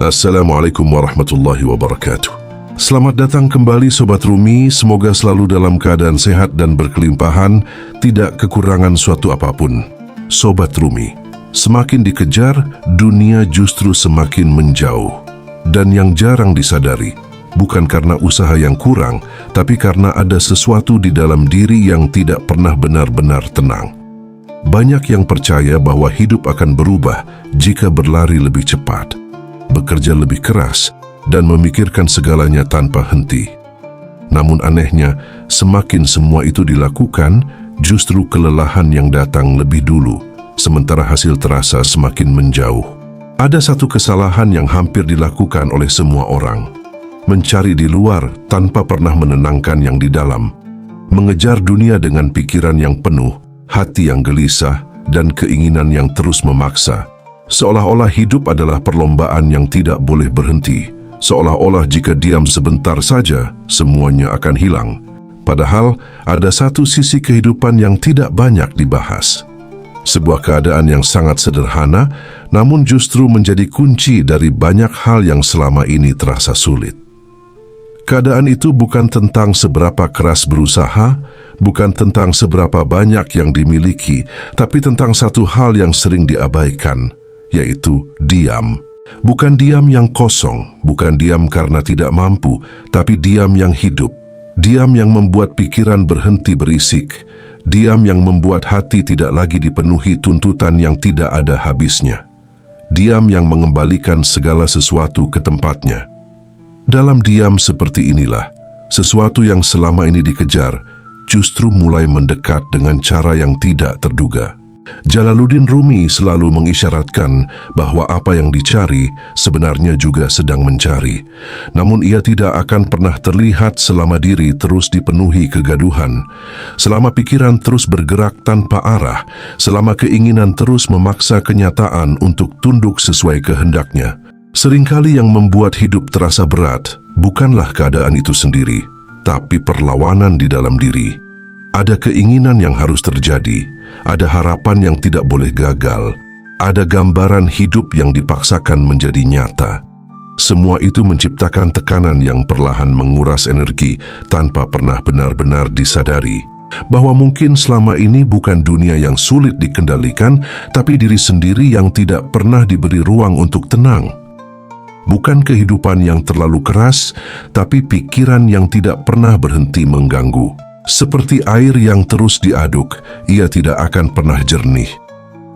Assalamualaikum warahmatullahi wabarakatuh. Selamat datang kembali Sobat Rumi, semoga selalu dalam keadaan sehat dan berkelimpahan, tidak kekurangan suatu apapun. Sobat Rumi, semakin dikejar, dunia justru semakin menjauh. Dan yang jarang disadari, bukan karena usaha yang kurang, tapi karena ada sesuatu di dalam diri yang tidak pernah benar-benar tenang. Banyak yang percaya bahwa hidup akan berubah jika berlari lebih cepat, bekerja lebih keras, dan memikirkan segalanya tanpa henti. Namun anehnya, semakin semua itu dilakukan, justru kelelahan yang datang lebih dulu, sementara hasil terasa semakin menjauh. Ada satu kesalahan yang hampir dilakukan oleh semua orang: mencari di luar tanpa pernah menenangkan yang di dalam, mengejar dunia dengan pikiran yang penuh, hati yang gelisah, dan keinginan yang terus memaksa. Seolah-olah hidup adalah perlombaan yang tidak boleh berhenti. Seolah-olah jika diam sebentar saja, semuanya akan hilang. Padahal, ada satu sisi kehidupan yang tidak banyak dibahas. Sebuah keadaan yang sangat sederhana, namun justru menjadi kunci dari banyak hal yang selama ini terasa sulit. Keadaan itu bukan tentang seberapa keras berusaha, bukan tentang seberapa banyak yang dimiliki, tapi tentang satu hal yang sering diabaikan, yaitu diam. Bukan diam yang kosong, bukan diam karena tidak mampu, tapi diam yang hidup. Diam yang membuat pikiran berhenti berisik. Diam yang membuat hati tidak lagi dipenuhi tuntutan yang tidak ada habisnya. Diam yang mengembalikan segala sesuatu ke tempatnya. Dalam diam seperti inilah, sesuatu yang selama ini dikejar justru mulai mendekat dengan cara yang tidak terduga. Jalaluddin Rumi selalu mengisyaratkan bahwa apa yang dicari sebenarnya juga sedang mencari. Namun ia tidak akan pernah terlihat selama diri terus dipenuhi kegaduhan, selama pikiran terus bergerak tanpa arah, selama keinginan terus memaksa kenyataan untuk tunduk sesuai kehendaknya. Seringkali yang membuat hidup terasa berat bukanlah keadaan itu sendiri, tapi perlawanan di dalam diri. Ada keinginan yang harus terjadi, ada harapan yang tidak boleh gagal, ada gambaran hidup yang dipaksakan menjadi nyata. Semua itu menciptakan tekanan yang perlahan menguras energi tanpa pernah benar-benar disadari bahwa mungkin selama ini bukan dunia yang sulit dikendalikan, tapi diri sendiri yang tidak pernah diberi ruang untuk tenang. Bukan kehidupan yang terlalu keras, tapi pikiran yang tidak pernah berhenti mengganggu. Seperti air yang terus diaduk, ia tidak akan pernah jernih.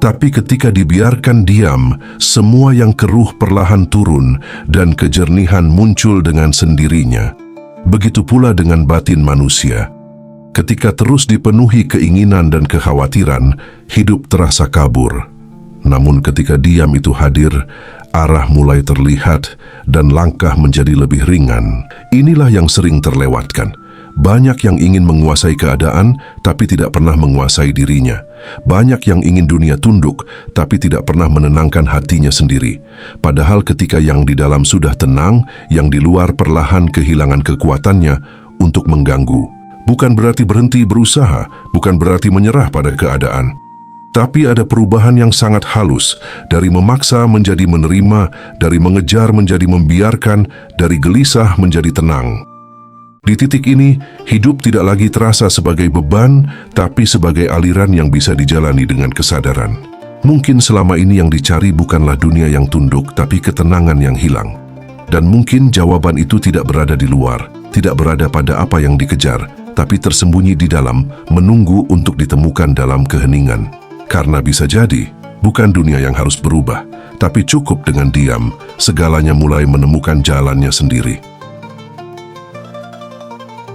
Tapi ketika dibiarkan diam, semua yang keruh perlahan turun dan kejernihan muncul dengan sendirinya. Begitu pula dengan batin manusia. Ketika terus dipenuhi keinginan dan kekhawatiran, hidup terasa kabur. Namun ketika diam itu hadir, arah mulai terlihat dan langkah menjadi lebih ringan. Inilah yang sering terlewatkan. Banyak yang ingin menguasai keadaan, tapi tidak pernah menguasai dirinya. Banyak yang ingin dunia tunduk, tapi tidak pernah menenangkan hatinya sendiri. Padahal ketika yang di dalam sudah tenang, yang di luar perlahan kehilangan kekuatannya untuk mengganggu. Bukan berarti berhenti berusaha, bukan berarti menyerah pada keadaan. Tapi ada perubahan yang sangat halus, dari memaksa menjadi menerima, dari mengejar menjadi membiarkan, dari gelisah menjadi tenang. Di titik ini, hidup tidak lagi terasa sebagai beban, tapi sebagai aliran yang bisa dijalani dengan kesadaran. Mungkin selama ini yang dicari bukanlah dunia yang tunduk, tapi ketenangan yang hilang. Dan mungkin jawaban itu tidak berada di luar, tidak berada pada apa yang dikejar, tapi tersembunyi di dalam, menunggu untuk ditemukan dalam keheningan. Karena bisa jadi, bukan dunia yang harus berubah, tapi cukup dengan diam, segalanya mulai menemukan jalannya sendiri.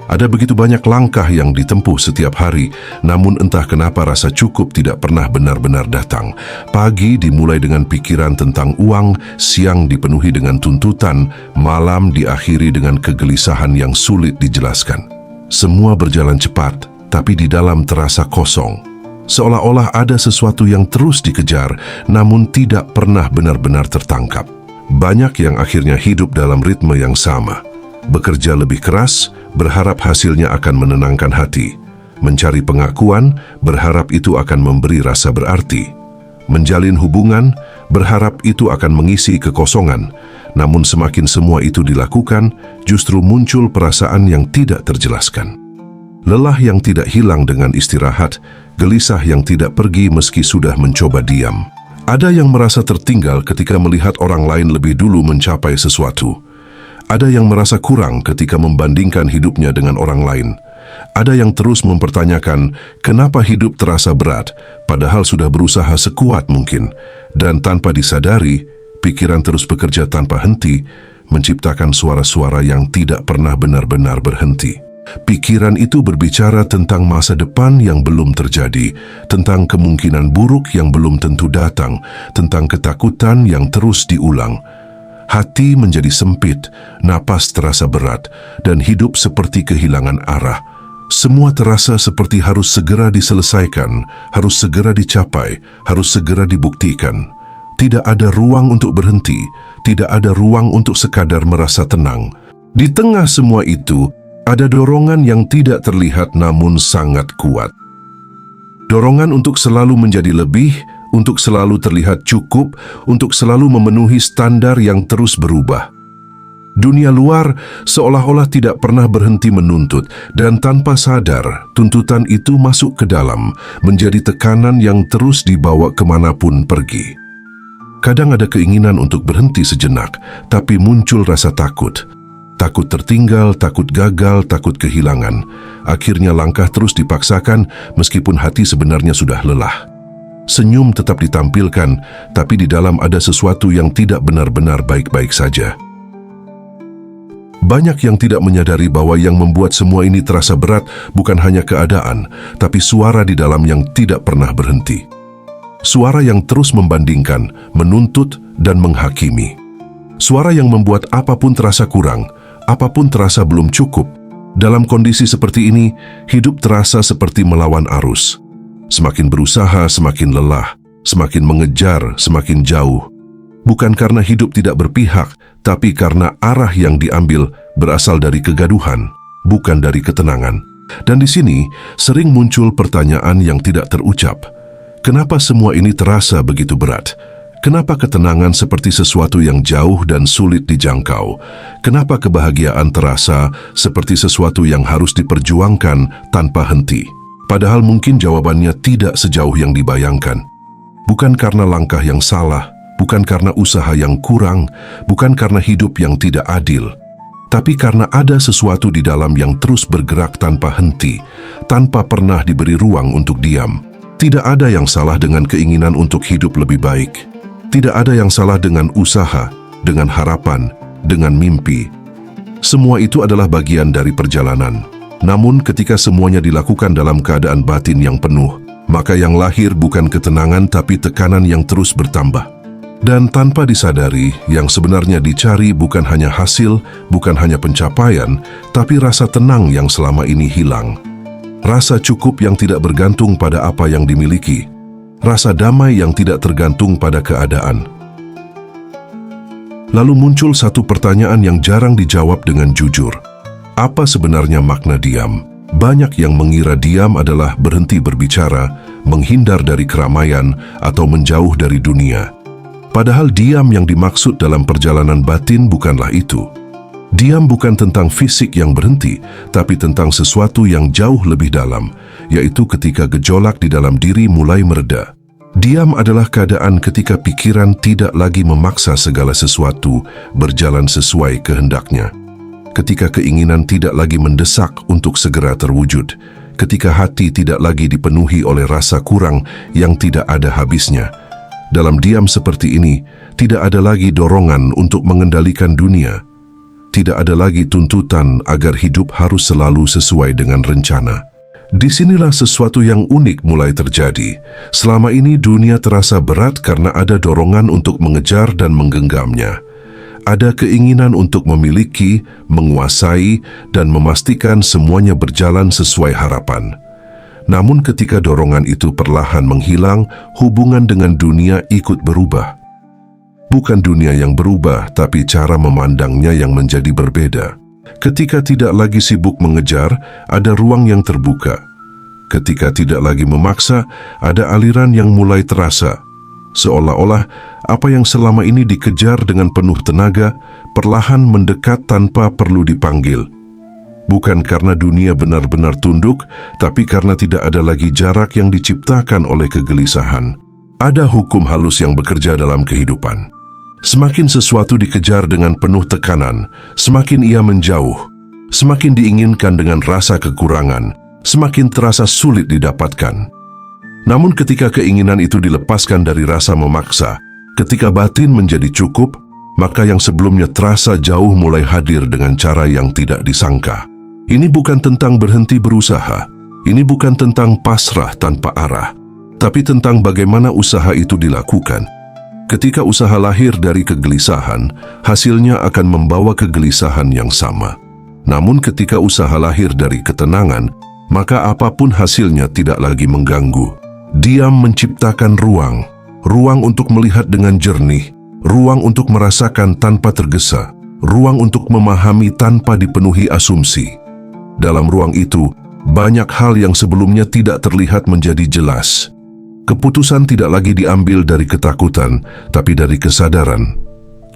Ada begitu banyak langkah yang ditempuh setiap hari, namun entah kenapa rasa cukup tidak pernah benar-benar datang. Pagi dimulai dengan pikiran tentang uang, siang dipenuhi dengan tuntutan, malam diakhiri dengan kegelisahan yang sulit dijelaskan. Semua berjalan cepat, tapi di dalam terasa kosong. Seolah-olah ada sesuatu yang terus dikejar, namun tidak pernah benar-benar tertangkap. Banyak yang akhirnya hidup dalam ritme yang sama. Bekerja lebih keras, berharap hasilnya akan menenangkan hati. Mencari pengakuan, berharap itu akan memberi rasa berarti. Menjalin hubungan, berharap itu akan mengisi kekosongan. Namun semakin semua itu dilakukan, justru muncul perasaan yang tidak terjelaskan. Lelah yang tidak hilang dengan istirahat, gelisah yang tidak pergi meski sudah mencoba diam. Ada yang merasa tertinggal ketika melihat orang lain lebih dulu mencapai sesuatu. Ada yang merasa kurang ketika membandingkan hidupnya dengan orang lain. Ada yang terus mempertanyakan kenapa hidup terasa berat, padahal sudah berusaha sekuat mungkin. Dan tanpa disadari, pikiran terus bekerja tanpa henti, menciptakan suara-suara yang tidak pernah benar-benar berhenti. Pikiran itu berbicara tentang masa depan yang belum terjadi, tentang kemungkinan buruk yang belum tentu datang, tentang ketakutan yang terus diulang. Hati menjadi sempit, napas terasa berat, dan hidup seperti kehilangan arah. Semua terasa seperti harus segera diselesaikan, harus segera dicapai, harus segera dibuktikan. Tidak ada ruang untuk berhenti, tidak ada ruang untuk sekadar merasa tenang. Di tengah semua itu, ada dorongan yang tidak terlihat namun sangat kuat. Dorongan untuk selalu menjadi lebih, untuk selalu terlihat cukup, untuk selalu memenuhi standar yang terus berubah. Dunia luar seolah-olah tidak pernah berhenti menuntut, dan tanpa sadar, tuntutan itu masuk ke dalam, menjadi tekanan yang terus dibawa kemanapun pergi. Kadang ada keinginan untuk berhenti sejenak, tapi muncul rasa takut. Takut tertinggal, takut gagal, takut kehilangan. Akhirnya langkah terus dipaksakan meskipun hati sebenarnya sudah lelah. Senyum tetap ditampilkan, tapi di dalam ada sesuatu yang tidak benar-benar baik-baik saja. Banyak yang tidak menyadari bahwa yang membuat semua ini terasa berat bukan hanya keadaan, tapi suara di dalam yang tidak pernah berhenti. Suara yang terus membandingkan, menuntut, dan menghakimi. Suara yang membuat apapun terasa kurang, apapun terasa belum cukup. Dalam kondisi seperti ini, hidup terasa seperti melawan arus. Semakin berusaha, semakin lelah. Semakin mengejar, semakin jauh. Bukan karena hidup tidak berpihak, tapi karena arah yang diambil berasal dari kegaduhan, bukan dari ketenangan. Dan di sini sering muncul pertanyaan yang tidak terucap. Kenapa semua ini terasa begitu berat? Kenapa ketenangan seperti sesuatu yang jauh dan sulit dijangkau? Kenapa kebahagiaan terasa seperti sesuatu yang harus diperjuangkan tanpa henti? Padahal mungkin jawabannya tidak sejauh yang dibayangkan. Bukan karena langkah yang salah, bukan karena usaha yang kurang, bukan karena hidup yang tidak adil, tapi karena ada sesuatu di dalam yang terus bergerak tanpa henti, tanpa pernah diberi ruang untuk diam. Tidak ada yang salah dengan keinginan untuk hidup lebih baik. Tidak ada yang salah dengan usaha, dengan harapan, dengan mimpi. Semua itu adalah bagian dari perjalanan. Namun ketika semuanya dilakukan dalam keadaan batin yang penuh, maka yang lahir bukan ketenangan tapi tekanan yang terus bertambah. Dan tanpa disadari, yang sebenarnya dicari bukan hanya hasil, bukan hanya pencapaian, tapi rasa tenang yang selama ini hilang. Rasa cukup yang tidak bergantung pada apa yang dimiliki. Rasa damai yang tidak tergantung pada keadaan. Lalu muncul satu pertanyaan yang jarang dijawab dengan jujur. Apa sebenarnya makna diam? Banyak yang mengira diam adalah berhenti berbicara, menghindar dari keramaian, atau menjauh dari dunia. Padahal diam yang dimaksud dalam perjalanan batin bukanlah itu. Diam bukan tentang fisik yang berhenti, tapi tentang sesuatu yang jauh lebih dalam, yaitu ketika gejolak di dalam diri mulai mereda. Diam adalah keadaan ketika pikiran tidak lagi memaksa segala sesuatu berjalan sesuai kehendaknya. Ketika keinginan tidak lagi mendesak untuk segera terwujud. Ketika hati tidak lagi dipenuhi oleh rasa kurang yang tidak ada habisnya. Dalam diam seperti ini, tidak ada lagi dorongan untuk mengendalikan dunia. Tidak ada lagi tuntutan agar hidup harus selalu sesuai dengan rencana. Disinilah sesuatu yang unik mulai terjadi. Selama ini dunia terasa berat karena ada dorongan untuk mengejar dan menggenggamnya. Ada keinginan untuk memiliki, menguasai, dan memastikan semuanya berjalan sesuai harapan. Namun ketika dorongan itu perlahan menghilang, hubungan dengan dunia ikut berubah. Bukan dunia yang berubah, tapi cara memandangnya yang menjadi berbeda. Ketika tidak lagi sibuk mengejar, ada ruang yang terbuka. Ketika tidak lagi memaksa, ada aliran yang mulai terasa. Seolah-olah apa yang selama ini dikejar dengan penuh tenaga, perlahan mendekat tanpa perlu dipanggil. Bukan karena dunia benar-benar tunduk, tapi karena tidak ada lagi jarak yang diciptakan oleh kegelisahan. Ada hukum halus yang bekerja dalam kehidupan. Semakin sesuatu dikejar dengan penuh tekanan, semakin ia menjauh. Semakin diinginkan dengan rasa kekurangan, semakin terasa sulit didapatkan. Namun ketika keinginan itu dilepaskan dari rasa memaksa, ketika batin menjadi cukup, maka yang sebelumnya terasa jauh mulai hadir dengan cara yang tidak disangka. Ini bukan tentang berhenti berusaha, ini bukan tentang pasrah tanpa arah, tapi tentang bagaimana usaha itu dilakukan. Ketika usaha lahir dari kegelisahan, hasilnya akan membawa kegelisahan yang sama. Namun ketika usaha lahir dari ketenangan, maka apapun hasilnya tidak lagi mengganggu. Diam menciptakan ruang untuk melihat dengan jernih, ruang untuk merasakan tanpa tergesa, ruang untuk memahami tanpa dipenuhi asumsi. Dalam ruang itu, banyak hal yang sebelumnya tidak terlihat menjadi jelas. Keputusan tidak lagi diambil dari ketakutan, tapi dari kesadaran.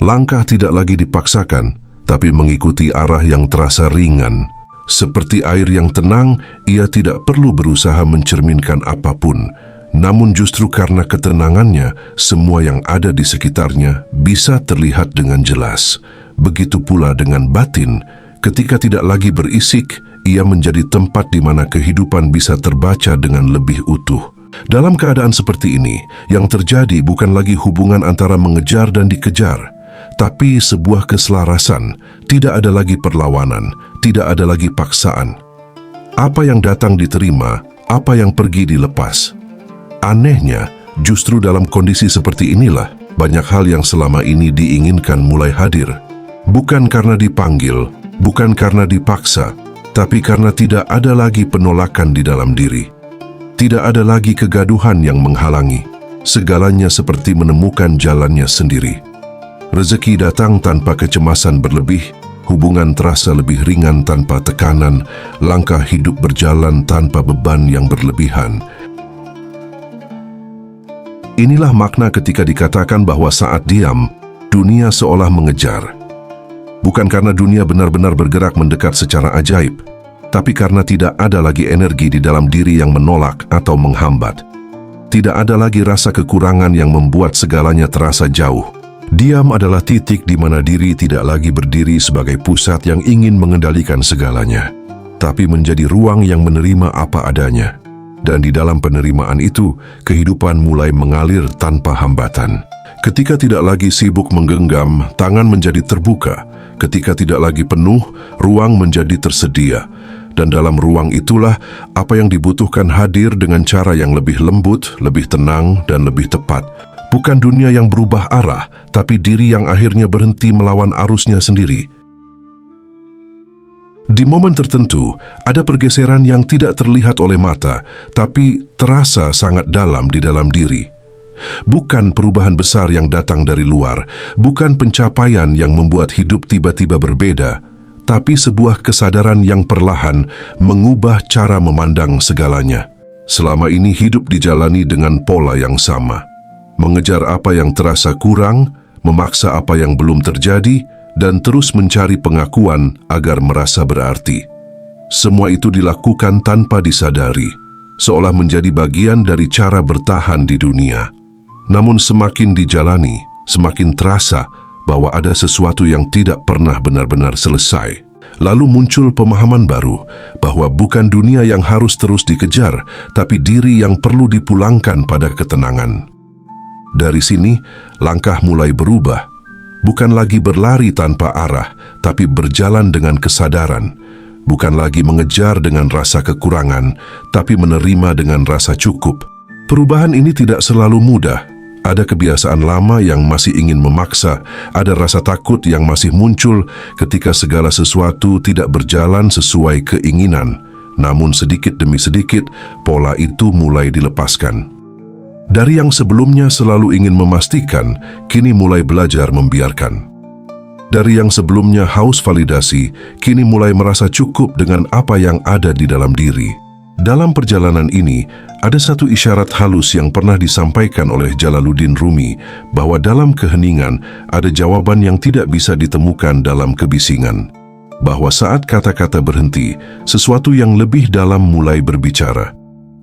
Langkah tidak lagi dipaksakan, tapi mengikuti arah yang terasa ringan. Seperti air yang tenang, ia tidak perlu berusaha mencerminkan apapun. Namun justru karena ketenangannya, semua yang ada di sekitarnya bisa terlihat dengan jelas. Begitu pula dengan batin, ketika tidak lagi berisik, ia menjadi tempat di mana kehidupan bisa terbaca dengan lebih utuh. Dalam keadaan seperti ini, yang terjadi bukan lagi hubungan antara mengejar dan dikejar, tapi sebuah keselarasan. Tidak ada lagi perlawanan, tidak ada lagi paksaan. Apa yang datang diterima, apa yang pergi dilepas. Anehnya, justru dalam kondisi seperti inilah, banyak hal yang selama ini diinginkan mulai hadir. Bukan karena dipanggil, bukan karena dipaksa, tapi karena tidak ada lagi penolakan di dalam diri. Tidak ada lagi kegaduhan yang menghalangi. Segalanya seperti menemukan jalannya sendiri. Rezeki datang tanpa kecemasan berlebih, hubungan terasa lebih ringan tanpa tekanan, langkah hidup berjalan tanpa beban yang berlebihan. Inilah makna ketika dikatakan bahwa saat diam, dunia seolah mengejar. Bukan karena dunia benar-benar bergerak mendekat secara ajaib, tapi karena tidak ada lagi energi di dalam diri yang menolak atau menghambat. Tidak ada lagi rasa kekurangan yang membuat segalanya terasa jauh. Diam adalah titik di mana diri tidak lagi berdiri sebagai pusat yang ingin mengendalikan segalanya, tapi menjadi ruang yang menerima apa adanya. Dan di dalam penerimaan itu, kehidupan mulai mengalir tanpa hambatan. Ketika tidak lagi sibuk menggenggam, tangan menjadi terbuka. Ketika tidak lagi penuh, ruang menjadi tersedia. Dan dalam ruang itulah, apa yang dibutuhkan hadir dengan cara yang lebih lembut, lebih tenang, dan lebih tepat. Bukan dunia yang berubah arah, tapi diri yang akhirnya berhenti melawan arusnya sendiri. Di momen tertentu, ada pergeseran yang tidak terlihat oleh mata, tapi terasa sangat dalam di dalam diri. Bukan perubahan besar yang datang dari luar, bukan pencapaian yang membuat hidup tiba-tiba berbeda, tapi sebuah kesadaran yang perlahan mengubah cara memandang segalanya. Selama ini hidup dijalani dengan pola yang sama. Mengejar apa yang terasa kurang, memaksa apa yang belum terjadi, dan terus mencari pengakuan agar merasa berarti. Semua itu dilakukan tanpa disadari, seolah menjadi bagian dari cara bertahan di dunia. Namun semakin dijalani, semakin terasa bahwa ada sesuatu yang tidak pernah benar-benar selesai. Lalu muncul pemahaman baru bahwa bukan dunia yang harus terus dikejar, tapi diri yang perlu dipulangkan pada ketenangan. Dari sini, langkah mulai berubah. Bukan lagi berlari tanpa arah, tapi berjalan dengan kesadaran. Bukan lagi mengejar dengan rasa kekurangan, tapi menerima dengan rasa cukup. Perubahan ini tidak selalu mudah. Ada kebiasaan lama yang masih ingin memaksa, ada rasa takut yang masih muncul ketika segala sesuatu tidak berjalan sesuai keinginan. Namun sedikit demi sedikit, pola itu mulai dilepaskan. Dari yang sebelumnya selalu ingin memastikan, kini mulai belajar membiarkan. Dari yang sebelumnya haus validasi, kini mulai merasa cukup dengan apa yang ada di dalam diri. Dalam perjalanan ini, Ada satu isyarat halus yang pernah disampaikan oleh Jalaluddin Rumi bahwa dalam keheningan ada jawaban yang tidak bisa ditemukan dalam kebisingan. Bahwa saat kata-kata berhenti, sesuatu yang lebih dalam mulai berbicara.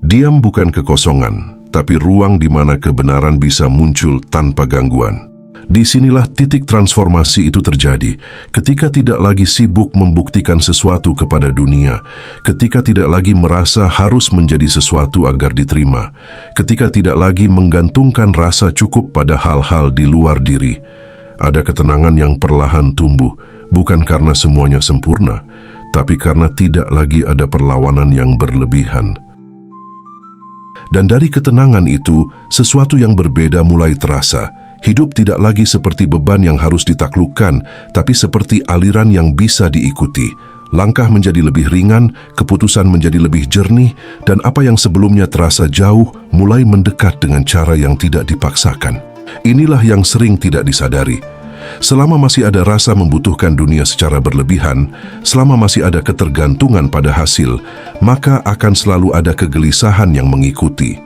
Diam bukan kekosongan, tapi ruang di mana kebenaran bisa muncul tanpa gangguan. Disinilah titik transformasi itu terjadi, ketika tidak lagi sibuk membuktikan sesuatu kepada dunia, ketika tidak lagi merasa harus menjadi sesuatu agar diterima, ketika tidak lagi menggantungkan rasa cukup pada hal-hal di luar diri. Ada ketenangan yang perlahan tumbuh, bukan karena semuanya sempurna, tapi karena tidak lagi ada perlawanan yang berlebihan. Dan dari ketenangan itu, sesuatu yang berbeda mulai terasa. Hidup tidak lagi seperti beban yang harus ditaklukkan, tapi seperti aliran yang bisa diikuti. Langkah menjadi lebih ringan, keputusan menjadi lebih jernih, dan apa yang sebelumnya terasa jauh mulai mendekat dengan cara yang tidak dipaksakan. Inilah yang sering tidak disadari. Selama masih ada rasa membutuhkan dunia secara berlebihan, selama masih ada ketergantungan pada hasil, maka akan selalu ada kegelisahan yang mengikuti.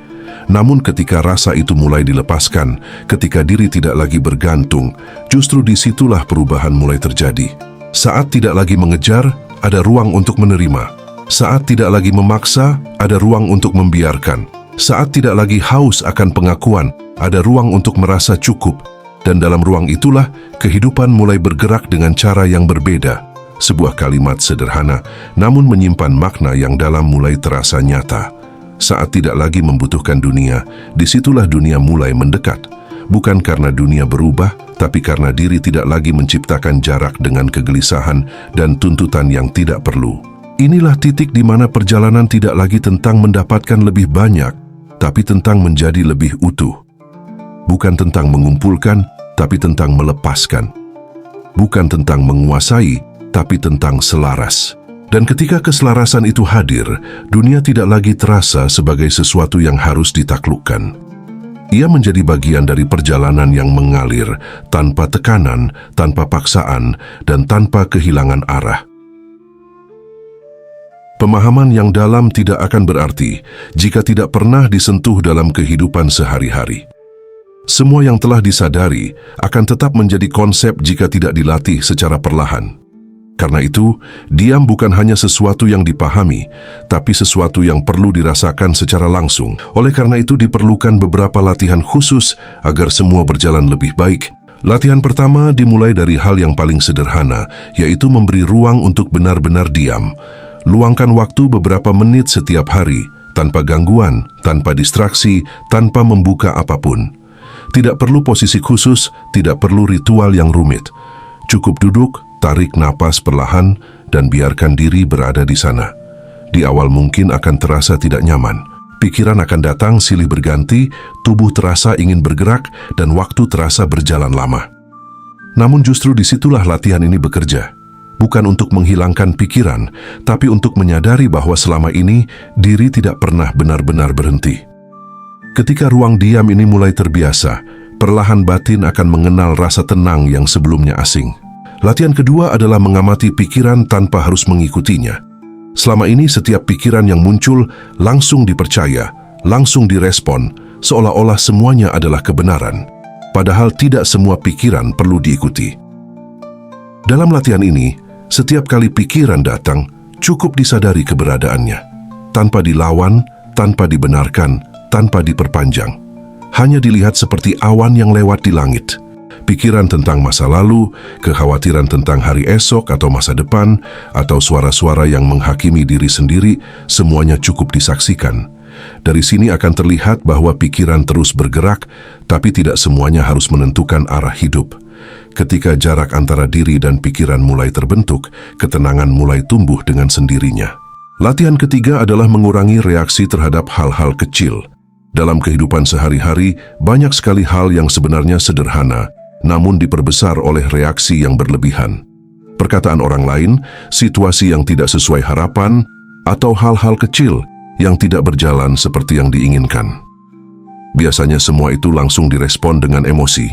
Namun ketika rasa itu mulai dilepaskan, ketika diri tidak lagi bergantung, justru disitulah perubahan mulai terjadi. Saat tidak lagi mengejar, ada ruang untuk menerima. Saat tidak lagi memaksa, ada ruang untuk membiarkan. Saat tidak lagi haus akan pengakuan, ada ruang untuk merasa cukup. Dan dalam ruang itulah, kehidupan mulai bergerak dengan cara yang berbeda. Sebuah kalimat sederhana, namun menyimpan makna yang dalam mulai terasa nyata. Saat tidak lagi membutuhkan dunia, disitulah dunia mulai mendekat. Bukan karena dunia berubah, tapi karena diri tidak lagi menciptakan jarak dengan kegelisahan dan tuntutan yang tidak perlu. Inilah titik di mana perjalanan tidak lagi tentang mendapatkan lebih banyak, tapi tentang menjadi lebih utuh. Bukan tentang mengumpulkan, tapi tentang melepaskan. Bukan tentang menguasai, tapi tentang selaras. Dan ketika keselarasan itu hadir, dunia tidak lagi terasa sebagai sesuatu yang harus ditaklukkan. Ia menjadi bagian dari perjalanan yang mengalir, tanpa tekanan, tanpa paksaan, dan tanpa kehilangan arah. Pemahaman yang dalam tidak akan berarti jika tidak pernah disentuh dalam kehidupan sehari-hari. Semua yang telah disadari akan tetap menjadi konsep jika tidak dilatih secara perlahan. Karena itu, diam bukan hanya sesuatu yang dipahami, tapi sesuatu yang perlu dirasakan secara langsung. Oleh karena itu diperlukan beberapa latihan khusus agar semua berjalan lebih baik. Latihan pertama dimulai dari hal yang paling sederhana, yaitu memberi ruang untuk benar-benar diam. Luangkan waktu beberapa menit setiap hari, tanpa gangguan, tanpa distraksi, tanpa membuka apapun. Tidak perlu posisi khusus, tidak perlu ritual yang rumit. Cukup duduk, tarik napas perlahan, dan biarkan diri berada di sana. Di awal mungkin akan terasa tidak nyaman. Pikiran akan datang silih berganti, tubuh terasa ingin bergerak, dan waktu terasa berjalan lama. Namun justru disitulah latihan ini bekerja. Bukan untuk menghilangkan pikiran, tapi untuk menyadari bahwa selama ini diri tidak pernah benar-benar berhenti. Ketika ruang diam ini mulai terbiasa, perlahan batin akan mengenal rasa tenang yang sebelumnya asing. Latihan kedua adalah mengamati pikiran tanpa harus mengikutinya. Selama ini setiap pikiran yang muncul langsung dipercaya, langsung direspon, seolah-olah semuanya adalah kebenaran. Padahal tidak semua pikiran perlu diikuti. Dalam latihan ini, setiap kali pikiran datang, cukup disadari keberadaannya. Tanpa dilawan, tanpa dibenarkan, tanpa diperpanjang. Hanya dilihat seperti awan yang lewat di langit. Pikiran tentang masa lalu, kekhawatiran tentang hari esok atau masa depan, atau suara-suara yang menghakimi diri sendiri, semuanya cukup disaksikan. Dari sini akan terlihat bahwa pikiran terus bergerak, tapi tidak semuanya harus menentukan arah hidup. Ketika jarak antara diri dan pikiran mulai terbentuk, ketenangan mulai tumbuh dengan sendirinya. Latihan ketiga adalah mengurangi reaksi terhadap hal-hal kecil. Dalam kehidupan sehari-hari, banyak sekali hal yang sebenarnya sederhana, namun diperbesar oleh reaksi yang berlebihan. Perkataan orang lain, situasi yang tidak sesuai harapan, atau hal-hal kecil yang tidak berjalan seperti yang diinginkan. Biasanya semua itu langsung direspon dengan emosi.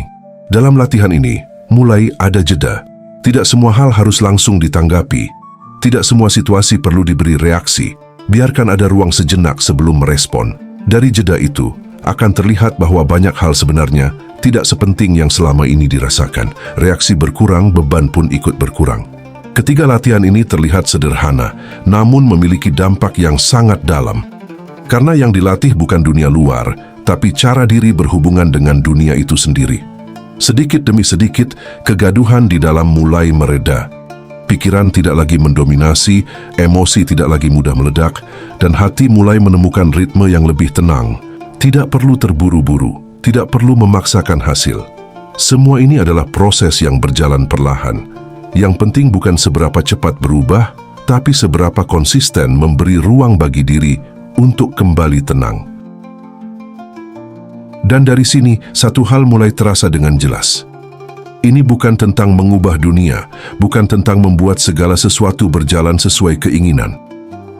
Dalam latihan ini, mulai ada jeda. Tidak semua hal harus langsung ditanggapi. Tidak semua situasi perlu diberi reaksi. Biarkan ada ruang sejenak sebelum merespon. Dari jeda itu, akan terlihat bahwa banyak hal sebenarnya tidak sepenting yang selama ini dirasakan. Reaksi berkurang, beban pun ikut berkurang. Ketiga latihan ini terlihat sederhana, namun memiliki dampak yang sangat dalam. Karena yang dilatih bukan dunia luar, tapi cara diri berhubungan dengan dunia itu sendiri. Sedikit demi sedikit, kegaduhan di dalam mulai mereda. Pikiran tidak lagi mendominasi, emosi tidak lagi mudah meledak, dan hati mulai menemukan ritme yang lebih tenang. Tidak perlu terburu-buru, tidak perlu memaksakan hasil. Semua ini adalah proses yang berjalan perlahan. Yang penting bukan seberapa cepat berubah, tapi seberapa konsisten memberi ruang bagi diri untuk kembali tenang. Dan dari sini, satu hal mulai terasa dengan jelas. Ini bukan tentang mengubah dunia, bukan tentang membuat segala sesuatu berjalan sesuai keinginan,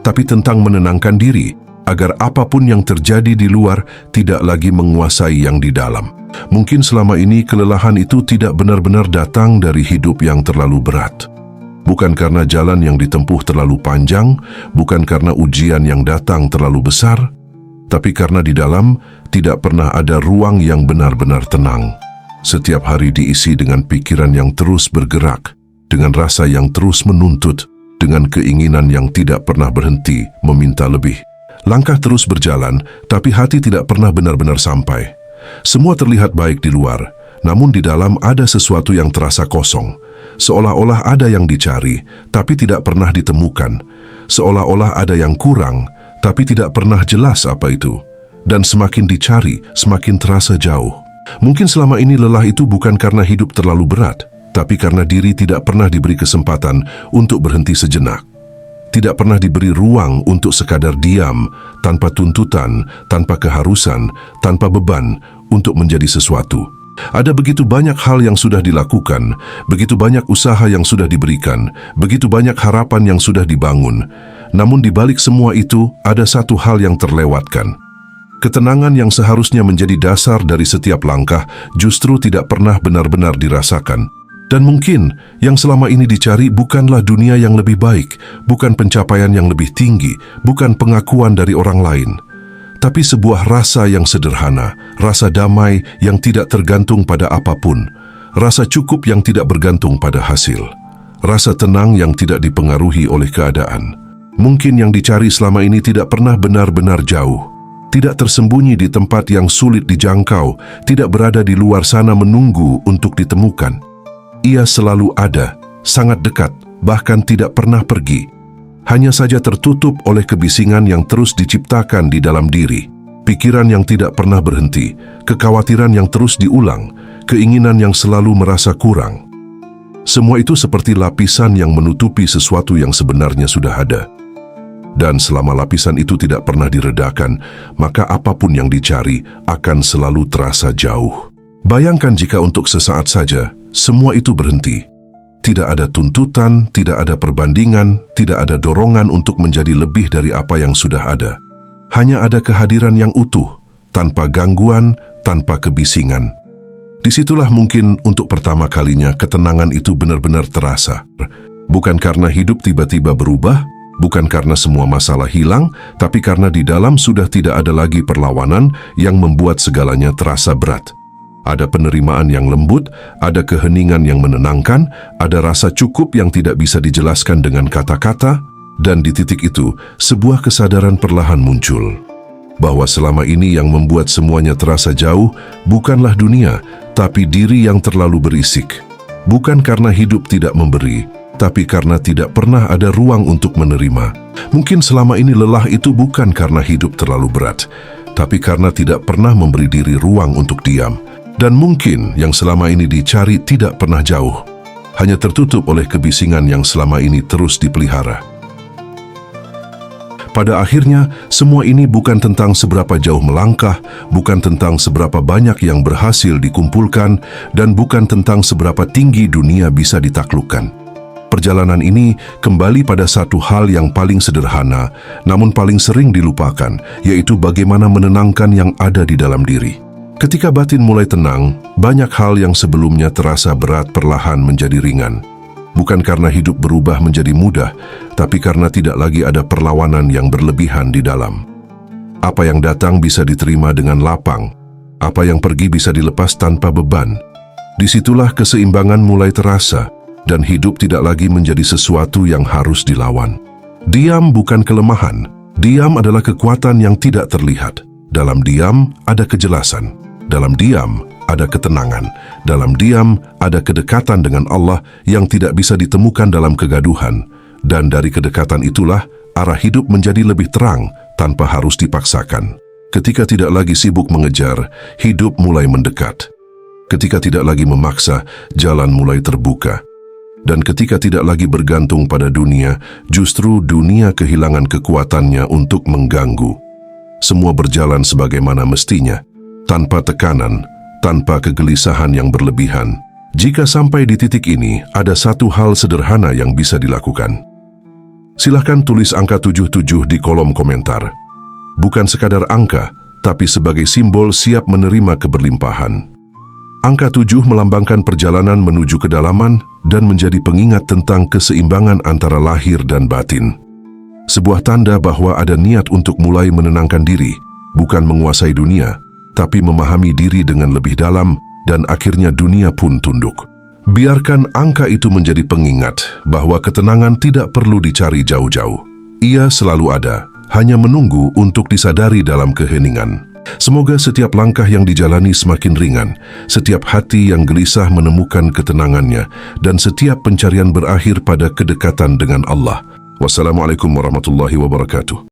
tapi tentang menenangkan diri, agar apapun yang terjadi di luar tidak lagi menguasai yang di dalam. Mungkin selama ini kelelahan itu tidak benar-benar datang dari hidup yang terlalu berat. Bukan karena jalan yang ditempuh terlalu panjang, bukan karena ujian yang datang terlalu besar, tapi karena di dalam tidak pernah ada ruang yang benar-benar tenang. Setiap hari diisi dengan pikiran yang terus bergerak, dengan rasa yang terus menuntut, dengan keinginan yang tidak pernah berhenti meminta lebih. Langkah terus berjalan, tapi hati tidak pernah benar-benar sampai. Semua terlihat baik di luar, namun di dalam ada sesuatu yang terasa kosong. Seolah-olah ada yang dicari, tapi tidak pernah ditemukan. Seolah-olah ada yang kurang, tapi tidak pernah jelas apa itu. Dan semakin dicari, semakin terasa jauh. Mungkin selama ini lelah itu bukan karena hidup terlalu berat, tapi karena diri tidak pernah diberi kesempatan untuk berhenti sejenak. Tidak pernah diberi ruang untuk sekadar diam, tanpa tuntutan, tanpa keharusan, tanpa beban untuk menjadi sesuatu. Ada begitu banyak hal yang sudah dilakukan, begitu banyak usaha yang sudah diberikan, begitu banyak harapan yang sudah dibangun. Namun di balik semua itu, ada satu hal yang terlewatkan. Ketenangan yang seharusnya menjadi dasar dari setiap langkah justru tidak pernah benar-benar dirasakan. Dan mungkin yang selama ini dicari bukanlah dunia yang lebih baik, bukan pencapaian yang lebih tinggi, bukan pengakuan dari orang lain, tapi sebuah rasa yang sederhana, rasa damai yang tidak tergantung pada apapun, rasa cukup yang tidak bergantung pada hasil, rasa tenang yang tidak dipengaruhi oleh keadaan. Mungkin yang dicari selama ini tidak pernah benar-benar jauh, tidak tersembunyi di tempat yang sulit dijangkau, tidak berada di luar sana menunggu untuk ditemukan. Ia selalu ada, sangat dekat, bahkan tidak pernah pergi. Hanya saja tertutup oleh kebisingan yang terus diciptakan di dalam diri, pikiran yang tidak pernah berhenti, kekhawatiran yang terus diulang, keinginan yang selalu merasa kurang. Semua itu seperti lapisan yang menutupi sesuatu yang sebenarnya sudah ada. Dan selama lapisan itu tidak pernah diredakan, maka apapun yang dicari akan selalu terasa jauh. Bayangkan jika untuk sesaat saja, semua itu berhenti. Tidak ada tuntutan, tidak ada perbandingan, tidak ada dorongan untuk menjadi lebih dari apa yang sudah ada. Hanya ada kehadiran yang utuh, tanpa gangguan, tanpa kebisingan. Disitulah mungkin untuk pertama kalinya ketenangan itu benar-benar terasa. Bukan karena hidup tiba-tiba berubah, bukan karena semua masalah hilang, tapi karena di dalam sudah tidak ada lagi perlawanan yang membuat segalanya terasa berat. Ada penerimaan yang lembut, ada keheningan yang menenangkan, ada rasa cukup yang tidak bisa dijelaskan dengan kata-kata, dan di titik itu, sebuah kesadaran perlahan muncul. Bahwa selama ini yang membuat semuanya terasa jauh, bukanlah dunia, tapi diri yang terlalu berisik. Bukan karena hidup tidak memberi, tapi karena tidak pernah ada ruang untuk menerima. Mungkin selama ini lelah itu bukan karena hidup terlalu berat, tapi karena tidak pernah memberi diri ruang untuk diam. Dan mungkin yang selama ini dicari tidak pernah jauh, hanya tertutup oleh kebisingan yang selama ini terus dipelihara. Pada akhirnya, semua ini bukan tentang seberapa jauh melangkah, bukan tentang seberapa banyak yang berhasil dikumpulkan, dan bukan tentang seberapa tinggi dunia bisa ditaklukkan. Perjalanan ini kembali pada satu hal yang paling sederhana, namun paling sering dilupakan, yaitu bagaimana menenangkan yang ada di dalam diri. Ketika batin mulai tenang, banyak hal yang sebelumnya terasa berat perlahan menjadi ringan. Bukan karena hidup berubah menjadi mudah, tapi karena tidak lagi ada perlawanan yang berlebihan di dalam. Apa yang datang bisa diterima dengan lapang. Apa yang pergi bisa dilepas tanpa beban. Disitulah keseimbangan mulai terasa dan hidup tidak lagi menjadi sesuatu yang harus dilawan. Diam bukan kelemahan. Diam adalah kekuatan yang tidak terlihat. Dalam diam ada kejelasan. Dalam diam ada ketenangan. Dalam diam ada kedekatan dengan Allah yang tidak bisa ditemukan dalam kegaduhan. Dan dari kedekatan itulah arah hidup menjadi lebih terang tanpa harus dipaksakan. Ketika tidak lagi sibuk mengejar, hidup mulai mendekat. Ketika tidak lagi memaksa, jalan mulai terbuka. Dan ketika tidak lagi bergantung pada dunia, justru dunia kehilangan kekuatannya untuk mengganggu. Semua berjalan sebagaimana mestinya, tanpa tekanan, tanpa kegelisahan yang berlebihan. Jika sampai di titik ini, ada satu hal sederhana yang bisa dilakukan. Silahkan tulis angka 77 di kolom komentar. Bukan sekadar angka, tapi sebagai simbol siap menerima keberlimpahan. Angka 7 melambangkan perjalanan menuju kedalaman dan menjadi pengingat tentang keseimbangan antara lahir dan batin. Sebuah tanda bahwa ada niat untuk mulai menenangkan diri, bukan menguasai dunia, tapi memahami diri dengan lebih dalam dan akhirnya dunia pun tunduk. Biarkan angka itu menjadi pengingat bahwa ketenangan tidak perlu dicari jauh-jauh. Ia selalu ada, hanya menunggu untuk disadari dalam keheningan. Semoga setiap langkah yang dijalani semakin ringan, setiap hati yang gelisah menemukan ketenangannya, dan setiap pencarian berakhir pada kedekatan dengan Allah. Wassalamualaikum warahmatullahi wabarakatuh.